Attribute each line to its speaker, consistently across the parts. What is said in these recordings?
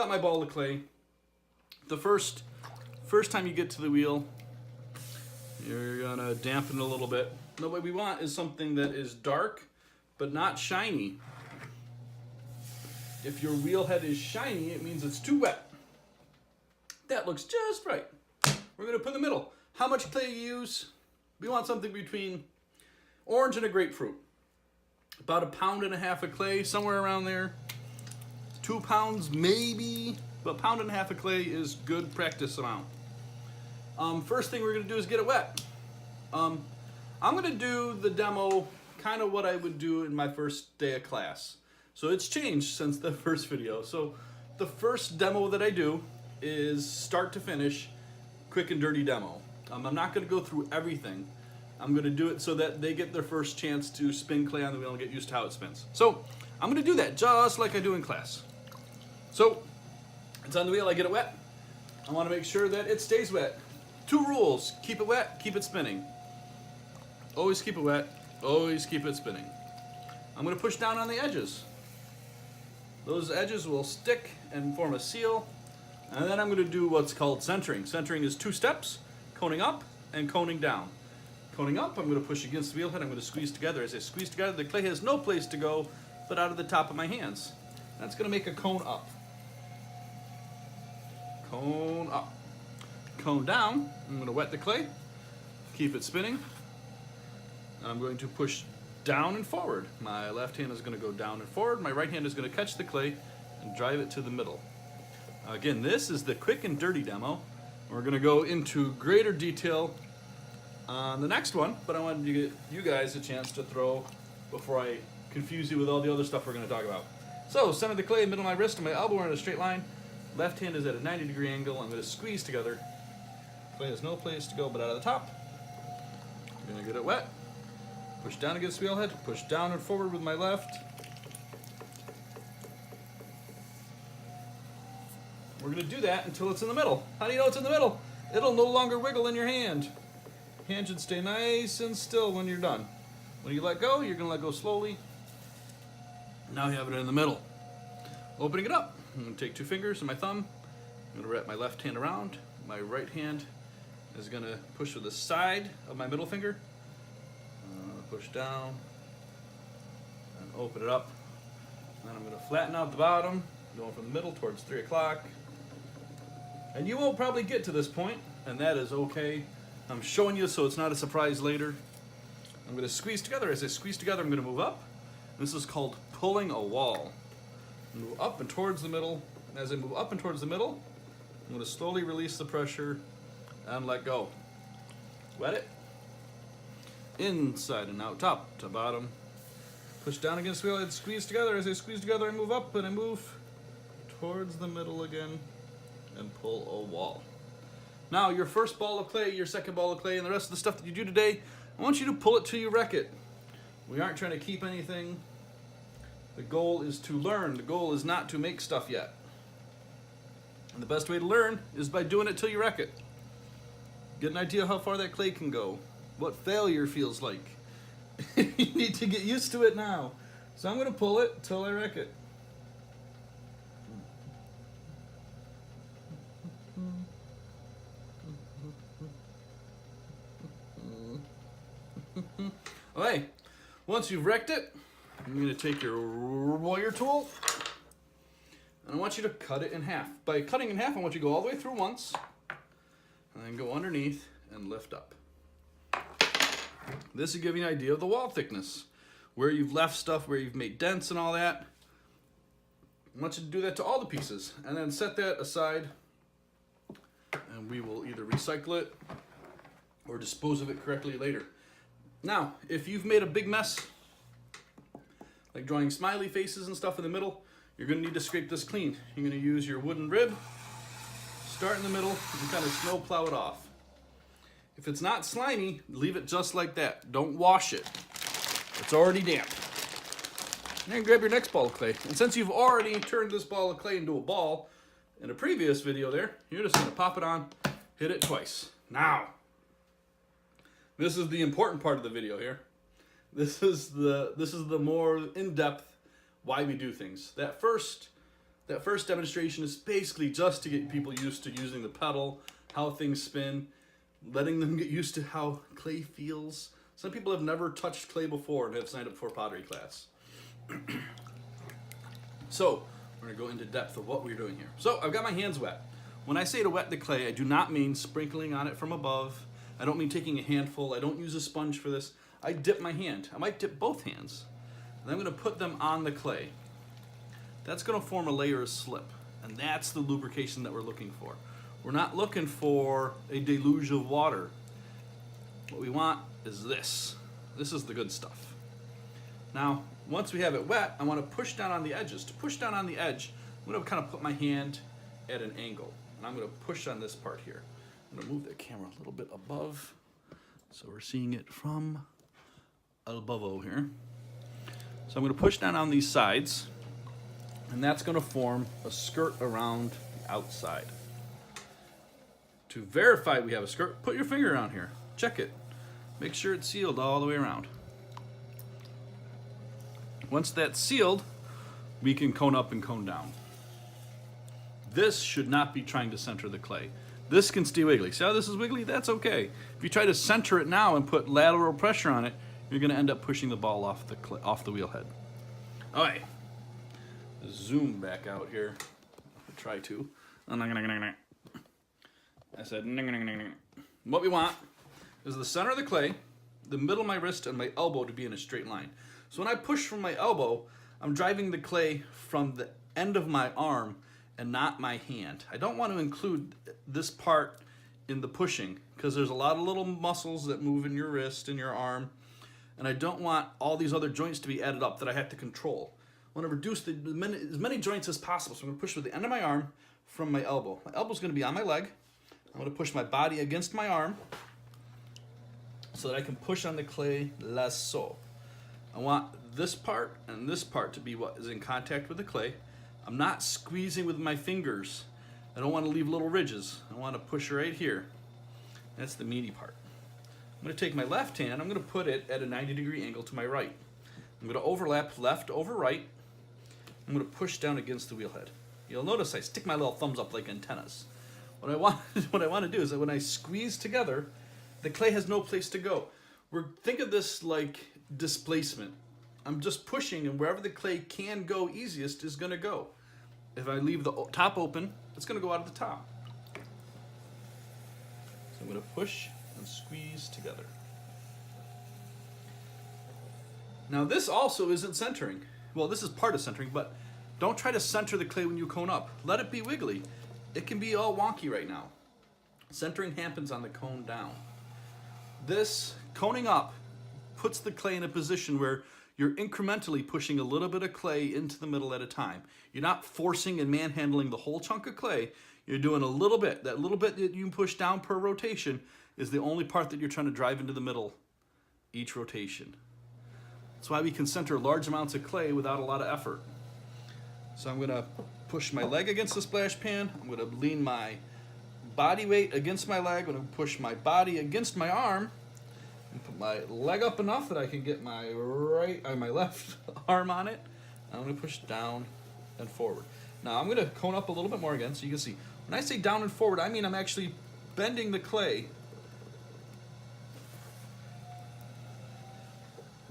Speaker 1: got my ball of clay. The first time you get to the wheel, you're gonna dampen it a little bit. And what we want is something that is dark, but not shiny. If your wheel head is shiny, it means it's too wet. That looks just right. We're gonna put in the middle. How much clay you use? We want something between orange and a grapefruit. About 1.5 pounds of clay, somewhere around there. 2 pounds maybe, but 1.5 pounds of clay is good practice amount. First thing we're gonna do is get it wet. I'm gonna do the demo kind of what I would do in my first day of class. So it's changed since the first video. So the first demo that I do is start to finish, quick and dirty demo. I'm not gonna go through everything. I'm gonna do it so that they get their first chance to spin clay on the wheel and get used to how it spins. So I'm gonna do that just like I do in class. So it's on the wheel, I get it wet. I wanna make sure that it stays wet. 2 rules, keep it wet, keep it spinning. Always keep it wet, always keep it spinning. I'm gonna push down on the edges. Those edges will stick and form a seal. And then I'm gonna do what's called centering. Centering is 2 steps, coning up and coning down. Coning up, I'm gonna push against the wheel head, I'm gonna squeeze together. As I squeeze together, the clay has no place to go but out of the top of my hands. That's gonna make a cone up. Cone up. Cone down, I'm gonna wet the clay, keep it spinning. I'm going to push down and forward. My left hand is gonna go down and forward, my right hand is gonna catch the clay and drive it to the middle. Again, this is the quick and dirty demo. We're gonna go into greater detail on the next one, but I wanted to get you guys a chance to throw before I confuse you with all the other stuff we're gonna talk about. So, center the clay, middle of my wrist and my elbow are in a straight line. Left hand is at a 90-degree angle. I'm gonna squeeze together. Clay has no place to go but out of the top. I'm gonna get it wet. Push down against the wheel head, push down and forward with my left. We're gonna do that until it's in the middle. How do you know it's in the middle? It'll no longer wiggle in your hand. Hand should stay nice and still when you're done. When you let go, you're gonna let go slowly. Now you have it in the middle. Opening it up, I'm gonna take 2 fingers and my thumb. I'm gonna wrap my left hand around. My right hand is gonna push with the side of my middle finger. Push down and open it up. Then I'm gonna flatten out the bottom, going from the middle towards 3 o'clock. And you won't probably get to this point, and that is okay. I'm showing you so it's not a surprise later. I'm gonna squeeze together. As I squeeze together, I'm gonna move up. This is called pulling a wall. Move up and towards the middle. And as I move up and towards the middle, I'm gonna slowly release the pressure and let go. Wet it. Inside and out, top to bottom. Push down against the wheel head, squeeze together. As I squeeze together, I move up and I move towards the middle again and pull a wall. Now, your first ball of clay, your second ball of clay, and the rest of the stuff that you do today, I want you to pull it till you wreck it. We aren't trying to keep anything. The goal is to learn. The goal is not to make stuff yet. And the best way to learn is by doing it till you wreck it. Get an idea how far that clay can go. What failure feels like. You need to get used to it now. So I'm going to pull it till I wreck it. Okay, once you've wrecked it, I'm going to take your wire tool and I want you to cut it in half. By cutting in half, I want you to go all the way through once and then go underneath and lift up. This will give you an idea of the wall thickness, where you've left stuff, where you've made dents and all that. I want you to do that to all the pieces and then set that aside and we will either recycle it or dispose of it correctly later. Now, if you've made a big mess, like drawing smiley faces and stuff in the middle, you're going to need to scrape this clean. You're going to use your wooden rib, start in the middle, and kind of snow plow it off. If it's not slimy, leave it just like that. Don't wash it. It's already damp. Then grab your next ball of clay. And since you've already turned this ball of clay into a ball in a previous video there, you're just going to pop it on, hit it twice. Now, this is the important part of the video here. This is the more in-depth why we do things. That first That first demonstration is basically just to get people used to using the pedal, how things spin, letting them get used to how clay feels. Some people have never touched clay before and have signed up for a pottery class. So, we're going to go into depth of what we're doing here. So, I've got my hands wet. When I say to wet the clay, I do not mean sprinkling on it from above. I don't mean taking a handful. I don't use a sponge for this. I dip my hand. I might dip both hands. And I'm going to put them on the clay. That's going to form a layer of slip. And that's the lubrication that we're looking for. We're not looking for a deluge of water. What we want is this. This is the good stuff. Now, once we have it wet, I want to push down on the edges. To push down on the edge, I'm going to kind of put my hand at an angle. And I'm going to push on this part here. I'm going to move the camera a little bit above. So we're seeing it from above here. So I'm going to push down on these sides. And that's going to form a skirt around the outside. To verify we have a skirt, put your finger around here. Check it. Make sure it's sealed all the way around. Once that's sealed, we can cone up and cone down. This should not be trying to center the clay. This can stay wiggly. See how this is wiggly? That's okay. If you try to center it now and put lateral pressure on it, you're going to end up pushing the ball off the wheel head. All right. Zoom back out here. I'll try to. I said, what we want is the center of the clay, the middle of my wrist, and my elbow to be in a straight line. So when I push from my elbow, I'm driving the clay from the end of my arm and not my hand. I don't want to include this part in the pushing because there's a lot of little muscles that move in your wrist and your arm, and I don't want all these other joints to be added up that I have to control. I want to reduce as many joints as possible. So I'm going to push with the end of my arm from my elbow. My elbow's going to be on my leg. I'm going to push my body against my arm so that I can push on the clay less so. I want this part and this part to be what is in contact with the clay. I'm not squeezing with my fingers. I don't want to leave little ridges. I want to push right here. That's the meaty part. I'm going to take my left hand, I'm going to put it at a 90-degree angle to my right. I'm going to overlap left over right. I'm going to push down against the wheel head. You'll notice I stick my little thumbs up like antennas. What I want to do is that when I squeeze together, the clay has no place to go. Think of this like displacement. I'm just pushing, and wherever the clay can go easiest is going to go. If I leave the top open, it's going to go out of the top. So I'm going to push and squeeze together. Now this also isn't centering. Well, this is part of centering, but don't try to center the clay when you cone up. Let it be wiggly. It can be all wonky right now. Centering happens on the cone down. This coning up puts the clay in a position where you're incrementally pushing a little bit of clay into the middle at a time. You're not forcing and manhandling the whole chunk of clay. You're doing a little bit. That little bit that you push down per rotation is the only part that you're trying to drive into the middle each rotation. That's why we can center large amounts of clay without a lot of effort. So I'm going to push my leg against the splash pan. I'm going to lean my body weight against my leg. I'm going to push my body against my arm and put my leg up enough that I can get my left arm on it. I'm going to push down and forward. Now I'm going to cone up a little bit more again so you can see. When I say down and forward, I mean I'm actually bending the clay.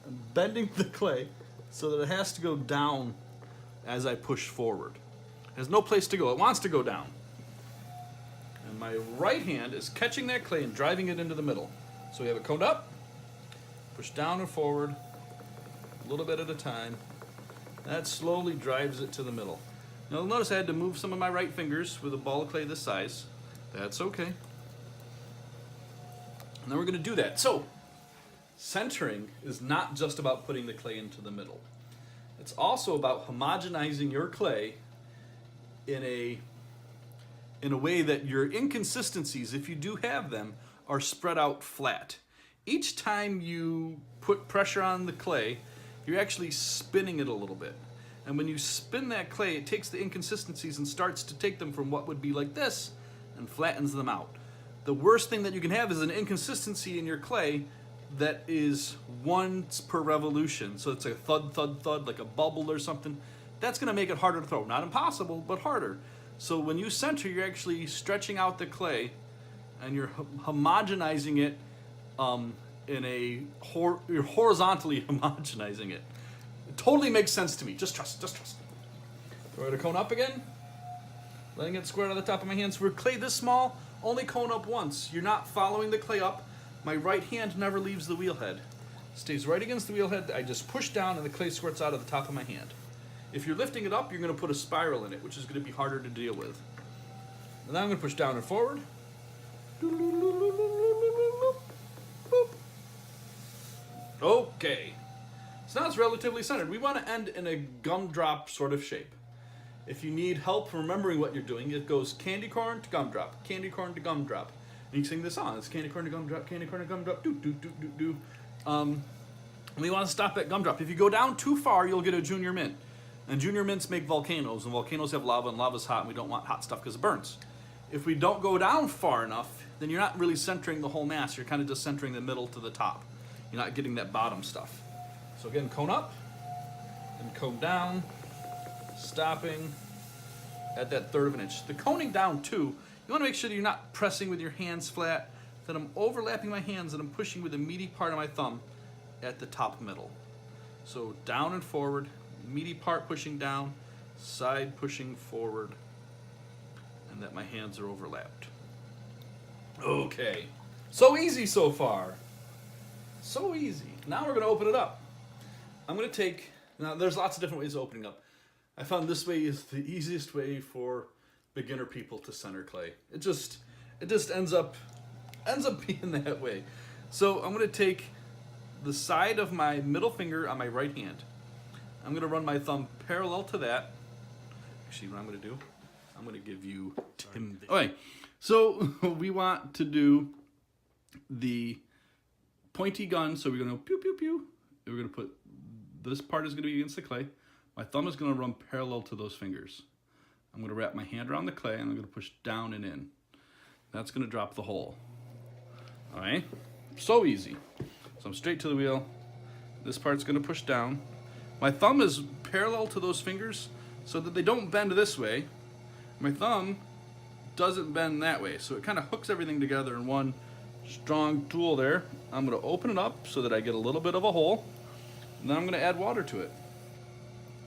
Speaker 1: I'm bending the clay so that it has to go down as I push forward. It has no place to go. It wants to go down. And my right hand is catching that clay and driving it into the middle. So we have it coned up, push down and forward, a little bit at a time. That slowly drives it to the middle. Now you'll notice I had to move some of my right fingers with a ball of clay this size. That's okay. And then we're going to do that. So, centering is not just about putting the clay into the middle. It's also about homogenizing your clay in a way that your inconsistencies, if you do have them, are spread out flat. Each time you put pressure on the clay, you're actually spinning it a little bit. And when you spin that clay, it takes the inconsistencies and starts to take them from what would be like this and flattens them out. The worst thing that you can have is an inconsistency in your clay that is once per revolution. So it's a thud, thud, thud, like a bubble or something. that's going to make it harder to throw. Not impossible, but harder. So when you center, you're actually stretching out the clay, and you're homogenizing it you're horizontally homogenizing it. It totally makes sense to me. Just trust. Throw the cone up again. Letting it square on the top of my hands. For clay this small, only cone up once. You're not following the clay up. My right hand never leaves the wheel head. Stays right against the wheel head. I just push down and the clay squirts out of the top of my hand. If you're lifting it up, you're going to put a spiral in it, which is going to be harder to deal with. And then I'm going to push down and forward. Okay. So now it's relatively centered. We want to end in a gumdrop sort of shape. If you need help remembering what you're doing, it goes candy corn to gumdrop, candy corn to gumdrop. And you can sing this song. It's candy corn to gumdrop, candy corn to gumdrop, do do do do do. We want to stop at gumdrop. If you go down too far, you'll get a junior mint. And junior mints make volcanoes, and volcanoes have lava, and lava's hot, and we don't want hot stuff because it burns. If we don't go down far enough, then you're not really centering the whole mass. You're kind of just centering the middle to the top. You're not getting that bottom stuff. So again, cone up, and cone down, stopping at that 1/3 of an inch. The coning down too, you want to make sure that you're not pressing with your hands flat, that I'm overlapping my hands and I'm pushing with the meaty part of my thumb at the top middle. So down and forward, meaty part pushing down, side pushing forward, and that my hands are overlapped. Okay, so easy so far. So easy. Now we're going to open it up. I'm going to take, now there's lots of different ways of opening up. I found this way is the easiest way for beginner people to center clay. It just ends up being that way. So I'm going to take the side of my middle finger on my right hand. I'm going to run my thumb parallel to that. Actually, what I'm going to do, I'm going to give you Tim. Okay, so we want to do the pointy gun. So we're going to pew, pew, pew. We're going to put, this part is going to be against the clay. My thumb is going to run parallel to those fingers. I'm going to wrap my hand around the clay and I'm going to push down and in. That's going to drop the hole. All right, so easy. So I'm straight to the wheel. This part's going to push down. My thumb is parallel to those fingers so that they don't bend this way. My thumb doesn't bend that way. So it kind of hooks everything together in one strong tool there. I'm going to open it up so that I get a little bit of a hole. And then I'm going to add water to it.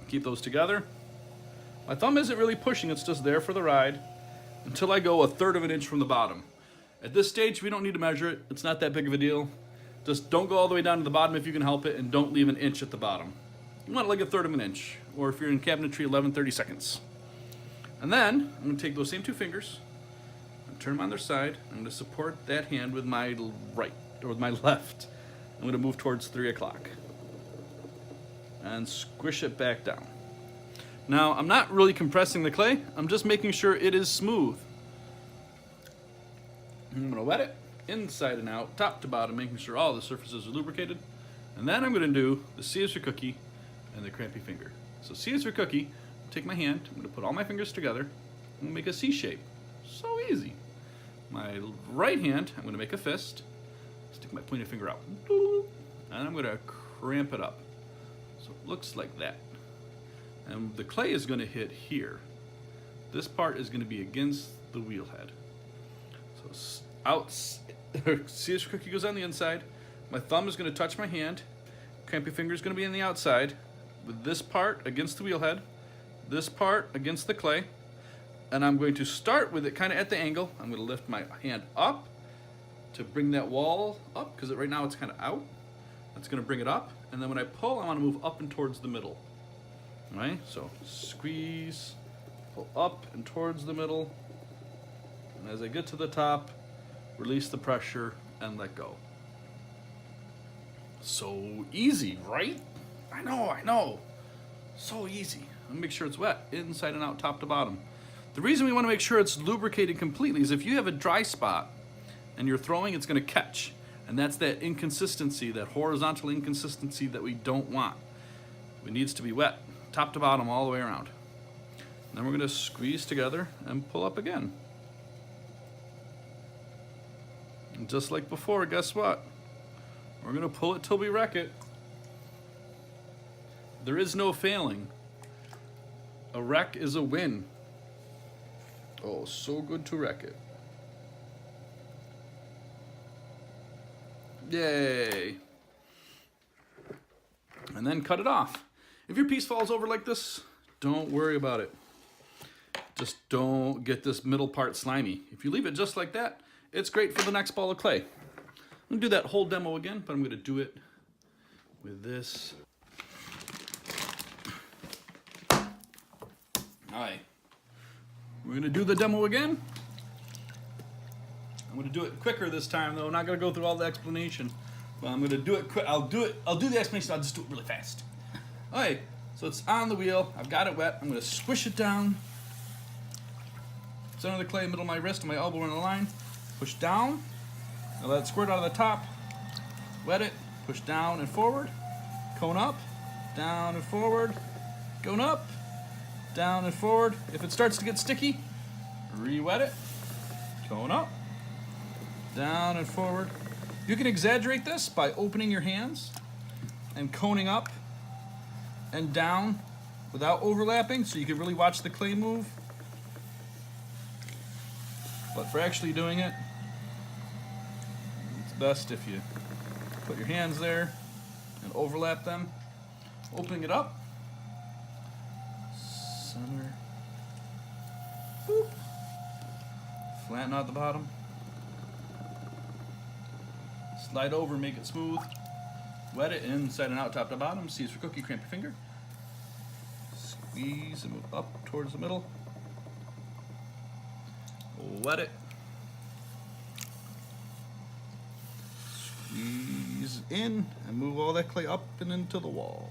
Speaker 1: Keep those together. My thumb isn't really pushing, it's just there for the ride until I go 1/3 of an inch from the bottom. At this stage, we don't need to measure it. It's not that big of a deal. Just don't go all the way down to the bottom if you can help it, and don't leave an inch at the bottom. You want it like 1/3 of an inch, or if you're in cabinetry, 11/30 seconds. And then I'm going to take those same two fingers and turn them on their side. I'm going to support that hand with my right, or with my left. I'm going to move towards 3 o'clock and squish it back down. Now, I'm not really compressing the clay. I'm just making sure it is smooth. I'm going to wet it inside and out, top to bottom, making sure all the surfaces are lubricated. And then I'm going to do the C is for cookie and the crampy finger. So C is for cookie. Take my hand. I'm going to put all my fingers together and make a C shape. So easy. My right hand, I'm going to make a fist. Stick my pointer finger out. And I'm going to cramp it up. So it looks like that. And the clay is going to hit here. This part is going to be against the wheel head. So out, see this cookie goes on the inside. My thumb is going to touch my hand. Crampy finger is going to be on the outside. With this part against the wheel head. This part against the clay. And I'm going to start with it kind of at the angle. I'm going to lift my hand up to bring that wall up, because right now it's kind of out. That's going to bring it up. And then when I pull, I want to move up and towards the middle. All right, so squeeze, pull up and towards the middle. And as I get to the top, release the pressure and let go. So easy, right? I know. So easy. Let me make sure it's wet, inside and out, top to bottom. The reason we want to make sure it's lubricated completely is if you have a dry spot and you're throwing, it's going to catch. And that's that inconsistency, that horizontal inconsistency that we don't want. It needs to be wet, top to bottom, all the way around. And then we're going to squeeze together and pull up again. And just like before, guess what? We're going to pull it till we wreck it. There is no failing. A wreck is a win. Oh, so good to wreck it. Yay. And then cut it off. If your piece falls over like this, don't worry about it. Just don't get this middle part slimy. If you leave it just like that, it's great for the next ball of clay. I'm gonna do that whole demo again, but I'm gonna do it with this. All right, we're gonna do the demo again. I'm gonna do it quicker this time though. I'm not gonna go through all the explanation, but I'm gonna do it quick. I'll do the explanation, I'll just do it really fast. All right, so it's on the wheel. I've got it wet. I'm gonna squish it down. Center of the clay, middle of my wrist, and my elbow in the line. Push down. Now let it squirt out of the top. Wet it. Push down and forward. Cone up. Down and forward. Going up. Down and forward. If it starts to get sticky, re-wet it. Cone up. Down and forward. You can exaggerate this by opening your hands and coning up and down without overlapping, so you can really watch the clay move. But for actually doing it, it's best if you put your hands there and overlap them. Opening it up. Center. Boop. Flatten out the bottom. Slide over, make it smooth. Wet it inside and out, top to bottom. Seize for cookie, cramp your finger. Squeeze and move up towards the middle. Wet it. Squeeze in and move all that clay up and into the wall.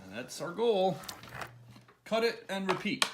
Speaker 1: And that's our goal. Cut it and repeat.